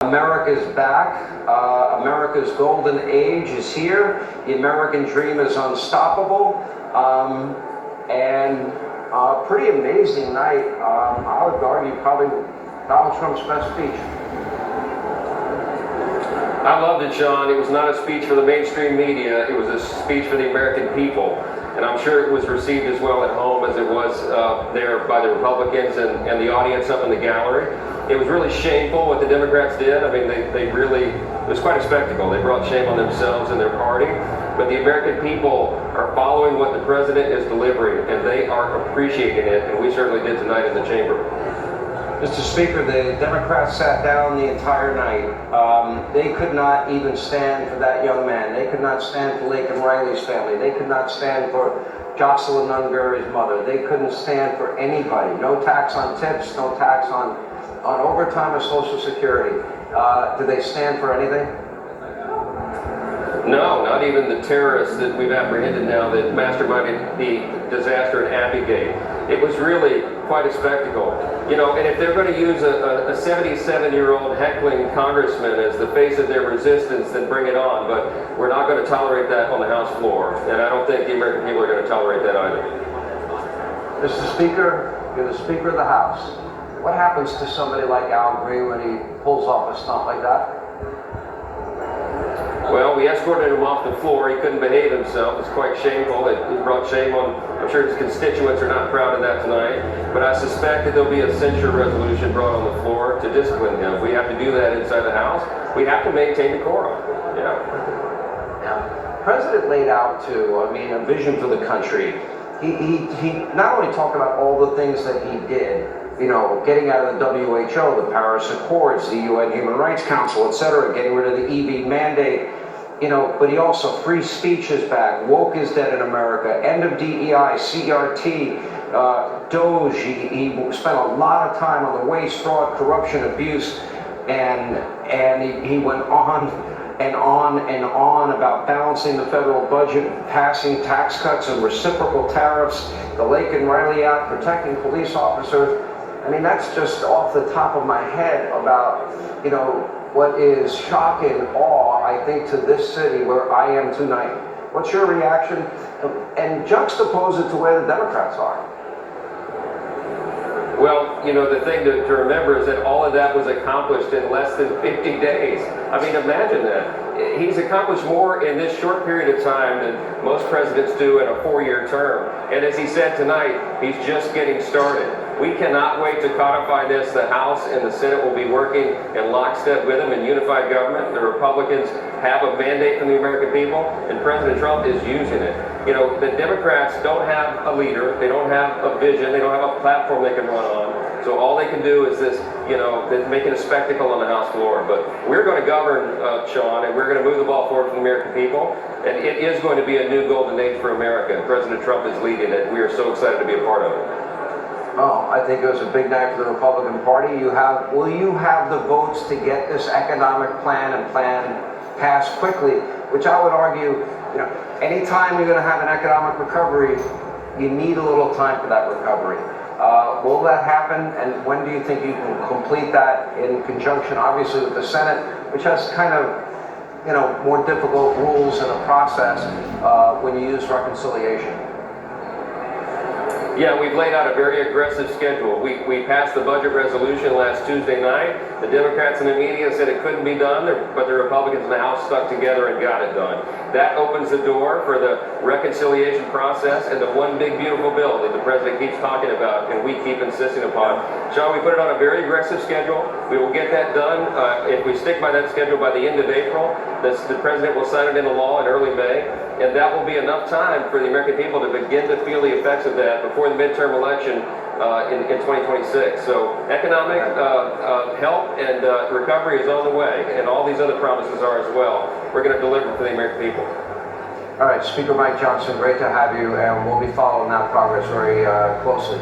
America's back. America's golden age is here. The American dream is unstoppable. And pretty amazing night. I would argue probably Donald Trump's best speech. I loved it, Sean. It was not a speech for the mainstream media. It was a speech for the American people. And I'm sure it was received as well at home as it was there by the Republicans and the audience up in the gallery. It was really shameful what the Democrats did. I mean, they really, it was quite a spectacle. They brought shame on themselves and their party. But the American people are following what the president is delivering, and they are appreciating it, and we certainly did tonight in the chamber. Mr. Speaker, the Democrats sat down the entire night. They could not even stand for that young man. They could not stand for Laken Riley's family. They could not stand for Jocelyn Nungary's mother. They couldn't stand for anybody. No tax on tips, no tax on overtime or Social Security. Do they stand for anything? No, not even the terrorists that we've apprehended now that masterminded the disaster in Abbey. It was really quite a spectacle. You know, and if they're going to use a 77-year-old heckling congressman as the face of their resistance, then bring it on. But we're not going to tolerate that on the House floor. And I don't think the American people are going to tolerate that either. Mr. Speaker, you're the Speaker of the House. What happens to somebody like Al Green when he pulls off a stunt like that? Well, we escorted him off the floor. He couldn't behave himself. It's quite shameful. It brought shame on, I'm sure his constituents are not proud of that tonight. But I suspect that there'll be a censure resolution brought on the floor to discipline him. We have to do that inside the House. We have to maintain decorum. Yeah. Now, the President laid out, too, a vision for the country. He not only talked about all the things that he did, you know, getting out of the WHO, the Paris Accords, the UN Human Rights Council, etc., getting rid of the EV mandate, you know, but he also, free speech is back, woke is dead in America, end of DEI, CRT, DOGE. He spent a lot of time on the waste, fraud, corruption, abuse, and he went on and on and on about balancing the federal budget, passing tax cuts and reciprocal tariffs, the Laken Riley Act, protecting police officers. I mean, that's just off the top of my head about, you know, what is shock and awe, I think, to this city where I am tonight. What's your reaction? And juxtapose it to where the Democrats are. Well, you know, the thing to remember is that all of that was accomplished in less than 50 days. I mean, imagine that. He's accomplished more in this short period of time than most presidents do in a 4-year term. And as he said tonight, he's just getting started. We cannot wait to codify this. The House and the Senate will be working in lockstep with him in unified government. The Republicans have a mandate from the American people, and President Trump is using it. You know, the Democrats don't have a leader. They don't have a vision. They don't have a platform they can run on. So all they can do is this, you know, making a spectacle on the House floor. But we're going to govern, Sean, and we're going to move the ball forward for the American people. And it is going to be a new golden age for America. And President Trump is leading it. We are so excited to be a part of it. Oh, I think it was a big night for the Republican Party. Will you have the votes to get this economic plan passed quickly? Which I would argue, you know, anytime you're going to have an economic recovery, you need a little time for that recovery. Will that happen? And when do you think you can complete that in conjunction, obviously, with the Senate, which has kind of, you know, more difficult rules and a process when you use reconciliation? Yeah, we've laid out a very aggressive schedule. We passed the budget resolution last Tuesday night. The Democrats and the media said it couldn't be done, but the Republicans in the House stuck together and got it done. That opens the door for the reconciliation process and the one big beautiful bill that the President keeps talking about and we keep insisting upon. Sean, we put it on a very aggressive schedule. We will get that done. If we stick by that schedule by the end of April, the President will sign it into law in early May. And that will be enough time for the American people to begin to feel the effects of that before the midterm election in 2026. So economic help and recovery is on the way, and all these other promises are as well. We're going to deliver for the American people. All right, Speaker Mike Jhonson, great to have you, and we'll be following that progress very closely.